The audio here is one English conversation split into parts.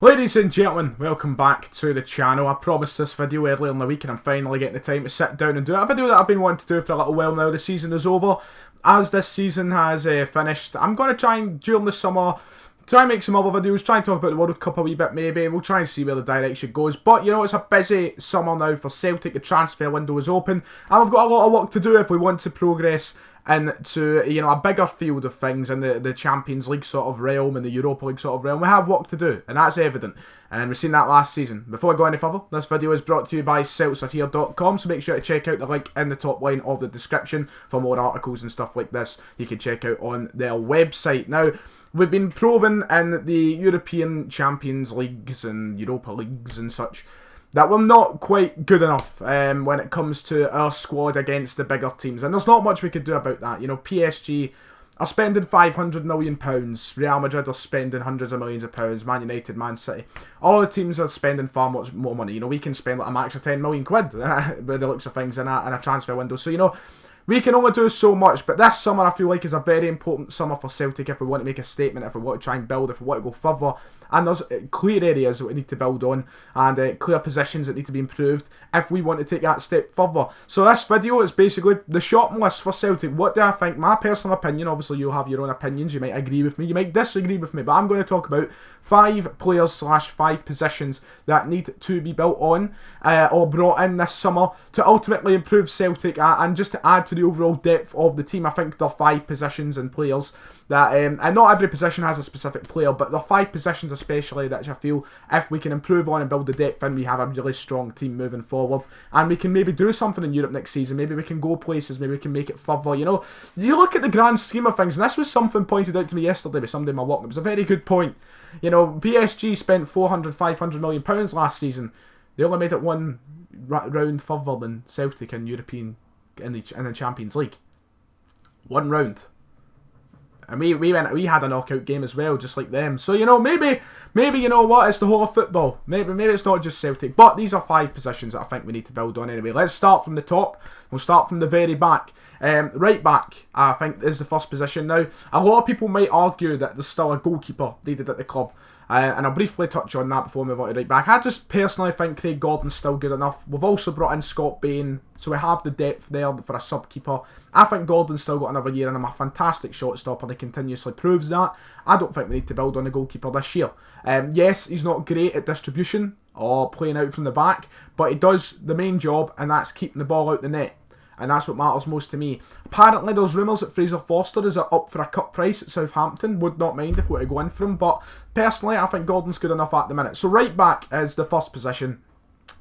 Ladies and gentlemen, welcome back to the channel. I promised this video earlier in the week and I'm finally getting the time to sit down and do it. A video that I've been wanting to do for a little while now. The season is over. As this season has finished, I'm going to try and, during the summer, try and make some other videos, try and talk about the World Cup a wee bit maybe, and we'll try and see where the direction goes. But, you know, it's a busy summer now for Celtic. The transfer window is open, and we've got a lot of work to do if we want to progress into, you know, a bigger field of things in the Champions League sort of realm and the Europa League sort of realm. We have work to do, and that's evident. And we've seen that last season. Before I go any further, this video is brought to you by CELTIC'sHere.com, so make sure to check out the link in the top line of the description for more articles and stuff like this you can check out on their website. Now, we've been proven in the European Champions Leagues and Europa Leagues and such that we're not quite good enough when it comes to our squad against the bigger teams. And there's not much we could do about that. You know, PSG are spending £500 million. Real Madrid are spending hundreds of millions of pounds. Man United, Man City. All the teams are spending far much more money. You know, we can spend like a max of 10 million quid by the looks of things in a transfer window. So, you know, we can only do so much, but this summer I feel like is a very important summer for Celtic if we want to make a statement, if we want to try and build, if we want to go further. And there's clear areas that we need to build on, and clear positions that need to be improved if we want to take that step further. So this video is basically the shopping list for Celtic. What do I think? My personal opinion, obviously you'll have your own opinions, you might agree with me, you might disagree with me, but I'm going to talk about 5 players / 5 positions that need to be built on or brought in this summer to ultimately improve Celtic and just to add to the overall depth of the team. I think there are 5 positions and players that, and not every position has a specific player, but there are 5 positions especially that I feel if we can improve on and build the depth in, we have a really strong team moving forward, and we can maybe do something in Europe next season. Maybe we can go places, maybe we can make it further. You know, you look at the grand scheme of things, and this was something pointed out to me yesterday by somebody in my work, and it was a very good point. You know, PSG spent £400-500 million last season. They only made it one round further than Celtic in in the Champions League. One round. And we had a knockout game as well, just like them. So, you know, maybe you know what, it's the whole of football. Maybe it's not just Celtic. But these are 5 positions that I think we need to build on anyway. Let's start from the top. We'll start from the very back. Right back, I think, is the first position. Now, a lot of people might argue that there's still a goalkeeper needed at the club. And I'll briefly touch on that before we move on to right back. I just personally think Craig Gordon's still good enough. We've also brought in Scott Bain, so we have the depth there for a sub-keeper. I think Gordon's still got another year in him. A fantastic shot stopper, he continuously proves that. I don't think we need to build on the goalkeeper this year. Yes, he's not great at distribution or playing out from the back, but he does the main job, and that's keeping the ball out the net. And that's what matters most to me. Apparently, there's rumours that Fraser Forster is up for a cut price at Southampton. Would not mind if we were to go in for him. But personally, I think Gordon's good enough at the minute. So right back is the first position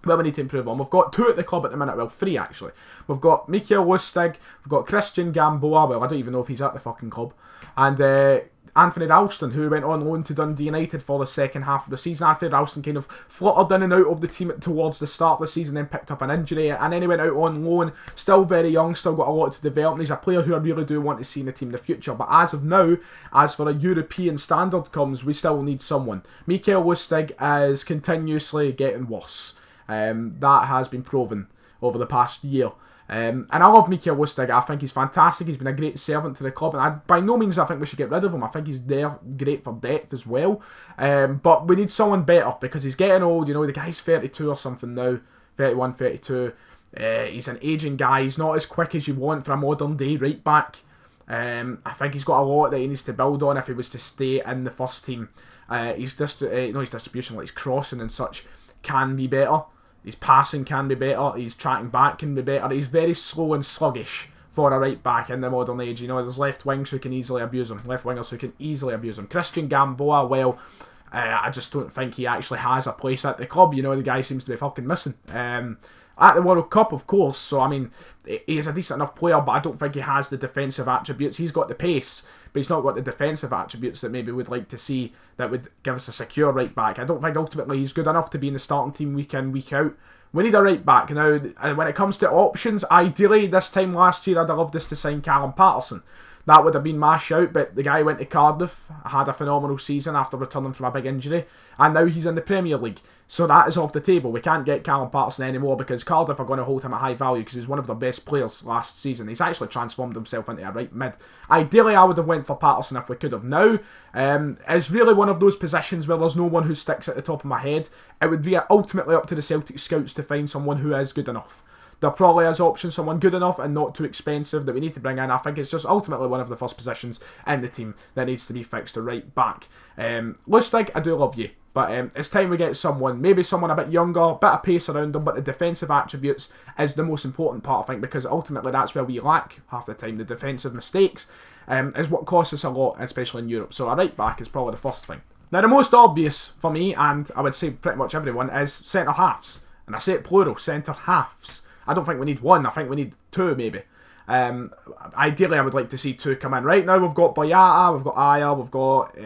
where we need to improve on. We've got 2 at the club at the minute. Well, 3 actually. We've got Mikael Lustig. We've got Christian Gamboa. Well, I don't even know if he's at the fucking club. And Anthony Ralston, who went on loan to Dundee United for the second half of the season. Anthony Ralston kind of fluttered in and out of the team towards the start of the season, then picked up an injury, and then he went out on loan. Still very young, still got a lot to develop, and he's a player who I really do want to see in the team in the future. But as of now, as for a European standard comes, we still need someone. Mikael Lustig is continuously getting worse. That has been proven over the past year. And I love Mikael Lustig. I think he's fantastic. He's been a great servant to the club, and by no means I think we should get rid of him. I think he's there great for depth as well. But we need someone better because he's getting old. You know, the guy's 32 or something now, 31, 32. He's an aging guy. He's not as quick as you want for a modern day right back. I think he's got a lot that he needs to build on if he was to stay in the first team. His distribution, like his crossing and such, can be better. His passing can be better, his tracking back can be better. He's very slow and sluggish for a right back in the modern age. You know, there's left wings who can easily abuse him, left wingers who can easily abuse him. Christian Gamboa, well, I just don't think he actually has a place at the club. You know, the guy seems to be fucking missing. At the World Cup, of course, so I mean, he is a decent enough player, but I don't think he has the defensive attributes. He's got the pace, but he's not got the defensive attributes that maybe we'd like to see that would give us a secure right back. I don't think ultimately he's good enough to be in the starting team week in, week out. We need a right back. Now, when it comes to options, ideally, this time last year, I'd have loved us to sign Callum Patterson. that would have been my shout, but the guy went to Cardiff, had a phenomenal season after returning from a big injury, and now he's in the Premier League. So that is off the table. We can't get Callum Paterson anymore because Cardiff are going to hold him at high value because he's one of their best players last season. He's actually transformed himself into a right mid. Ideally, I would have went for Paterson if we could have now. It's really one of those positions where there's no one who sticks at the top of my head. It would be ultimately up to the Celtic scouts to find someone who is good enough. There probably is options, someone good enough and not too expensive that we need to bring in. I think it's just ultimately one of the first positions in the team that needs to be fixed to right back. Lustig, I do love you, but it's time we get maybe someone a bit younger, a bit of pace around them, but the defensive attributes is the most important part, I think, because ultimately that's where we lack half the time. The defensive mistakes is what costs us a lot, especially in Europe. So a right back is probably the first thing. Now, the most obvious for me, and I would say pretty much everyone, is centre halves. And I say it plural, centre halves. I don't think we need one, I think we need two maybe. Ideally, I would like to see two come in. Right now, we've got Boyata, we've got Ajer, we've got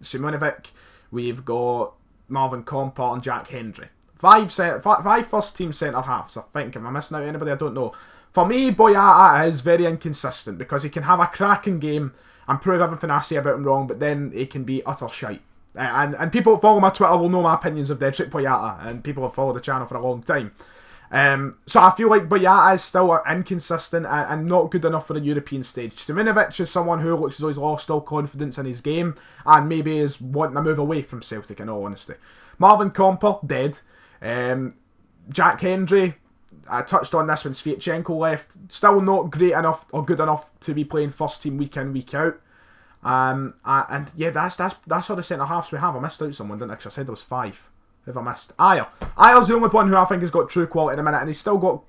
Simonovic, we've got Marvin Compper and Jack Hendry. Five first-team centre-halves, I think. Am I missing out anybody? I don't know. For me, Boyata is very inconsistent because he can have a cracking game and prove everything I say about him wrong, but then he can be utter shite. And people who follow my Twitter will know my opinions of Dedrick Boyata, and people have followed the channel for a long time. So I feel like Boyata is still inconsistent and not good enough for the European stage. Simonovic is someone who looks as though he's lost all confidence in his game and maybe is wanting to move away from Celtic, in all honesty. Marvin Compper, dead. Jack Hendry, I touched on this when Sviatchenko left, still not great enough or good enough to be playing first team week in, week out. And yeah, that's all the centre halves we have. I missed out someone, didn't I? Because I said there was 5. If I missed Ajer. Ajer's the only one who I think has got true quality in a minute, and he's still got,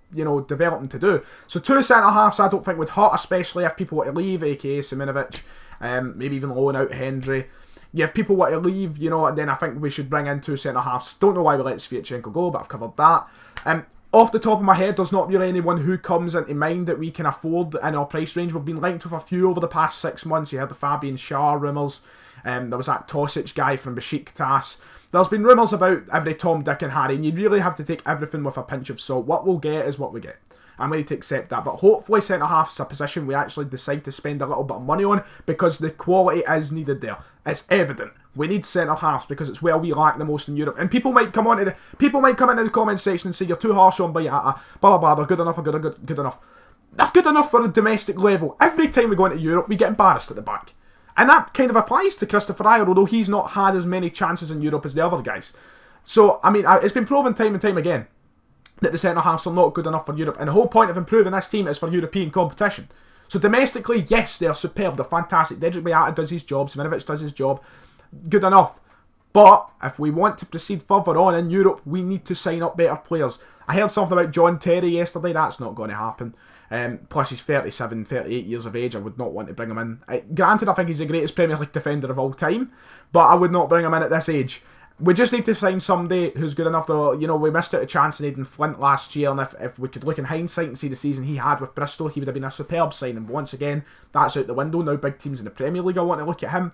development to do. So 2 centre-halves I don't think would hurt, especially if people want to leave, aka Simonovic, maybe even loan out Hendry. Yeah, if people want to leave, and then I think we should bring in 2 centre-halves. Don't know why we let Sviatchenko go, but I've covered that. Off the top of my head, there's not really anyone who comes into mind that we can afford in our price range. We've been linked with a few over the past 6 months. You had the Fabian Schär rumours. There was that Tosic guy from Besiktas. There's been rumours about every Tom, Dick and Harry, and you really have to take everything with a pinch of salt. What we'll get is what we get. I'm ready to accept that. But hopefully centre-half is a position we actually decide to spend a little bit of money on because the quality is needed there. It's evident. We need centre-halves because it's where we lack the most in Europe. And people might come into the comment section and say, you're too harsh on Boyata, blah, blah, blah, they're good enough, or good enough. They're good enough for a domestic level. Every time we go into Europe, we get embarrassed at the back. And that kind of applies to Christopher Ajer, although he's not had as many chances in Europe as the other guys. So, I mean, it's been proven time and time again that the centre-halves are not good enough for Europe. And the whole point of improving this team is for European competition. So domestically, yes, they're superb, they're fantastic. Dedrick Boyata does his job, Simonovic does his job. Good enough. But if we want to proceed further on in Europe, we need to sign up better players. I heard something about John Terry yesterday. That's not going to happen. Plus he's 37, 38 years of age. I would not want to bring him in. Granted, I think he's the greatest Premier League defender of all time, but I would not bring him in at this age. We just need to sign somebody who's good enough to, we missed out a chance in Aidan Flint last year, and if we could look in hindsight and see the season he had with Bristol, he would have been a superb signing. But once again, that's out the window. Now big teams in the Premier League, I want to look at him.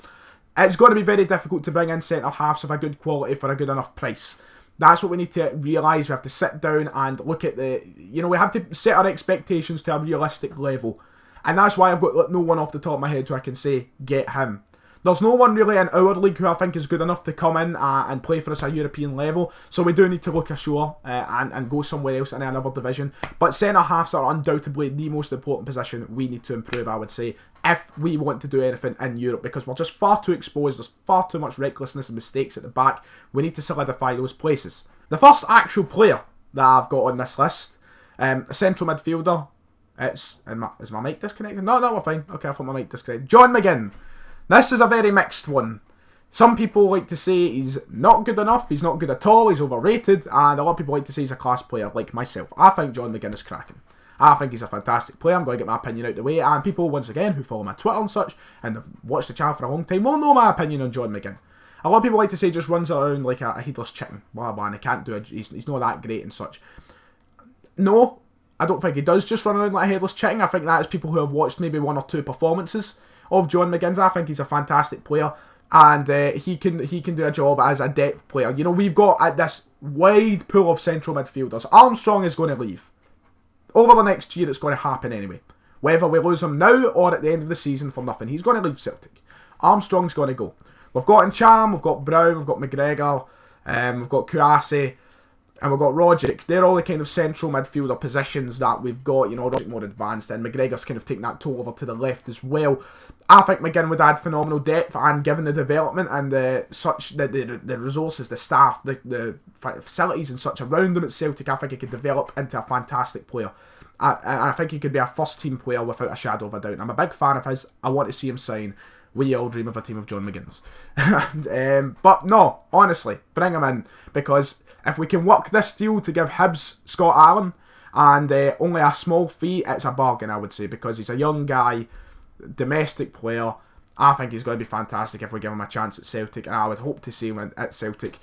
It's going to be very difficult to bring in centre-halves of a good quality for a good enough price. That's what we need to realise. We have to sit down and look at we have to set our expectations to a realistic level. And that's why I've got no one off the top of my head who I can say, get him. There's no one really in our league who I think is good enough to come in and play for us at a European level. So we do need to look ashore and go somewhere else in another division. But centre-halves are undoubtedly the most important position we need to improve, I would say, if we want to do anything in Europe. Because we're just far too exposed. There's far too much recklessness and mistakes at the back. We need to solidify those places. The first actual player that I've got on this list, a central midfielder. Is my mic disconnected? No, we're fine. Okay, I thought my mic disconnected. John McGinn. This is a very mixed one. Some people like to say he's not good enough, he's not good at all, he's overrated, and a lot of people like to say he's a class player, like myself. I think John McGinn is cracking. I think he's a fantastic player. I'm going to get my opinion out the way, and people, once again, who follow my Twitter and such, and have watched the channel for a long time, will know my opinion on John McGinn. A lot of people like to say he just runs around like a headless chicken, blah blah, and he can't do it, he's not that great and such. No, I don't think he does just run around like a headless chicken. I think that is people who have watched maybe 1 or 2 performances of John McGinn's. I think he's a fantastic player, and he can do a job as a depth player. We've got this wide pool of central midfielders. Armstrong is going to leave. Over the next year, it's going to happen anyway. Whether we lose him now or at the end of the season for nothing, he's going to leave Celtic. Armstrong's going to go. We've got Encham, we've got Brown, we've got McGregor, we've got Kouassi, and we've got Roderick. They're all the kind of central midfielder positions that we've got, you know, Roderick more advanced, and McGregor's kind of taking that toe over to the left as well. I think McGinn would add phenomenal depth, and given the development and the resources, the staff, the facilities and such around him at Celtic, I think he could develop into a fantastic player. I think he could be a first team player without a shadow of a doubt. I'm a big fan of his. I want to see him sign. We all dream of a team of John McGinns. But no, honestly, bring him in, because if we can work this deal to give Hibs Scott Allen and only a small fee, it's a bargain, I would say, because he's a young guy, domestic player. I think he's going to be fantastic if we give him a chance at Celtic, and I would hope to see him at Celtic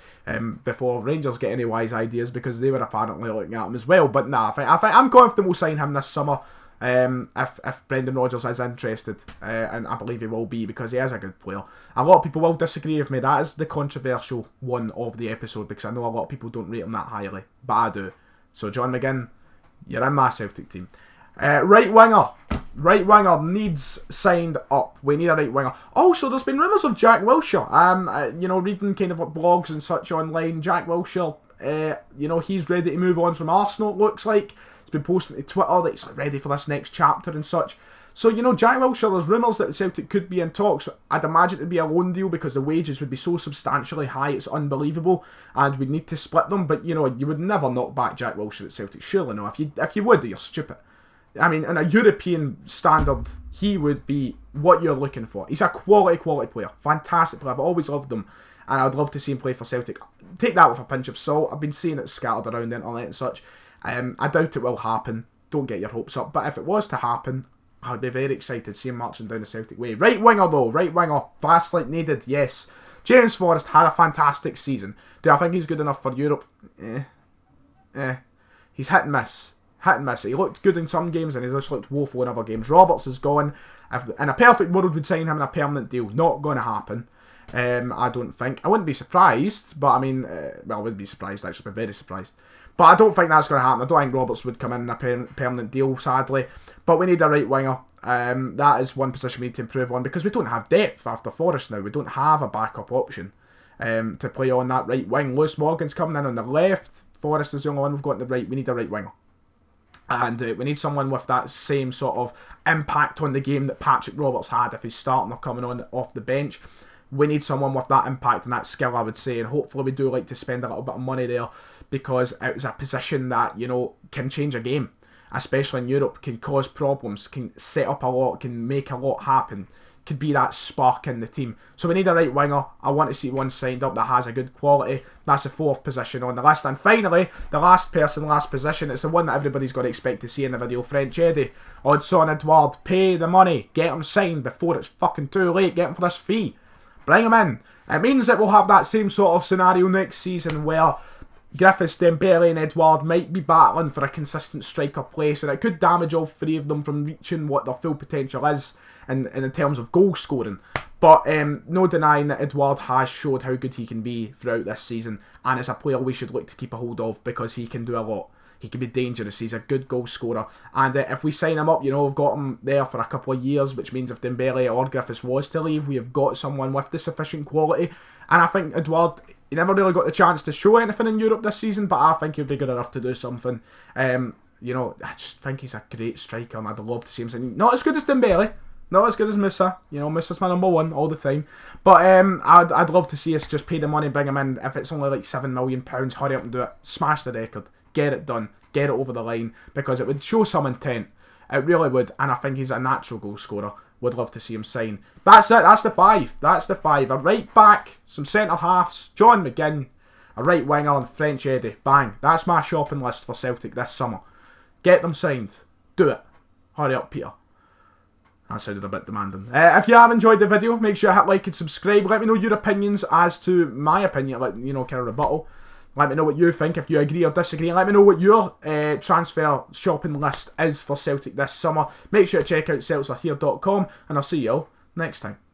before Rangers get any wise ideas, because they were apparently looking at him as well. But nah, I think I'm confident we'll sign him this summer. If Brendan Rodgers is interested, and I believe he will be, because he is a good player. A lot of people will disagree with me. That is the controversial one of the episode, because I know a lot of people don't rate him that highly, but I do. So John McGinn, you're in my Celtic team. Right winger needs signed up. We need a right winger. Also, there's been rumours of Jack Wilshere. You know, reading kind of blogs and such online, Jack Wilshere, you know, he's ready to move on from Arsenal, it looks like. He's been posting to Twitter that he's ready for this next chapter and such. So, you know, Jack Wilshere, there's rumours that Celtic could be in talks. I'd imagine it'd be a loan deal, because the wages would be so substantially high, it's unbelievable, and we'd need to split them. But, you know, you would never knock back Jack Wilshere at Celtic, surely no. If you would, you're stupid. I mean, in a European standard, he would be what you're looking for. He's a quality player. Fantastic player. I've always loved him, and I'd love to see him play for Celtic. Take that with a pinch of salt. I've been seeing it scattered around the internet and such. I doubt it will happen. Don't get your hopes up. But if it was to happen, I would be very excited to see him marching down the Celtic way. Right winger, though. Right winger. Vast like needed, yes. James Forrest had a fantastic season. Do I think he's good enough for Europe? He's hit and miss. Hit and miss. He looked good in some games, and he just looked woeful in other games. Roberts is gone. In a perfect world, we'd sign him in a permanent deal. Not going to happen. I don't think. I wouldn't be surprised, but I mean, well, I wouldn't be surprised, actually. I'd be very surprised. But I don't think that's going to happen. I don't think Roberts would come in a permanent deal, sadly. But we need a right winger. That is one position we need to improve on, because we don't have depth after Forrest now. We don't have a backup option to play on that right wing. Lewis Morgan's coming in on the left. Forrest is the only one we've got on the right. We need a right winger. And we need someone with that same sort of impact on the game that Patrick Roberts had if he's starting or coming on off the bench. We need someone with that impact and that skill, I would say. And hopefully we do like to spend a little bit of money there, because it's a position that, you know, can change a game. Especially in Europe, can cause problems, can set up a lot, can make a lot happen. Could be that spark in the team. So we need a right winger. I want to see one signed up that has a good quality. That's the fourth position on the list. And finally, the last position, it's the one that everybody's going to expect to see in the video. French Eddie. Odsonne Edouard. Pay the money. Get him signed before it's fucking too late. Get him for this fee. Bring him in. It means that we'll have that same sort of scenario next season where Griffiths, Dembele and Edouard might be battling for a consistent striker place, and it could damage all three of them from reaching what their full potential is in terms of goal scoring. But no denying that Edouard has showed how good he can be throughout this season, and it's a player we should look to keep a hold of, because he can do a lot. He can be dangerous. He's a good goal scorer. And if we sign him up, you know, we've got him there for a couple of years, which means if Dembele or Griffiths was to leave, we have got someone with the sufficient quality. And I think Edouard, he never really got the chance to show anything in Europe this season, but I think he'll be good enough to do something. You know, I just think he's a great striker, and I'd love to see him sign. Not as good as Dembele. Not as good as Musa. You know, Musa's my number one all the time. But I'd love to see us just pay the money, bring him in. If it's only like £7 million, hurry up and do it. Smash the record. Get it done. Get it over the line. Because it would show some intent. It really would. And I think he's a natural goal scorer. Would love to see him sign. That's it. That's the five. That's the five. A right back, some centre halves, John McGinn, a right winger, and French Eddie. Bang. That's my shopping list for Celtic this summer. Get them signed. Do it. Hurry up, Peter. That sounded a bit demanding. If you have enjoyed the video, make sure you hit like and subscribe. Let me know your opinions as to my opinion, like, you know, kind of rebuttal. Let me know what you think, if you agree or disagree. Let me know what your transfer shopping list is for Celtic this summer. Make sure to check out CELTIC'sAreHere.com, and I'll see you all next time.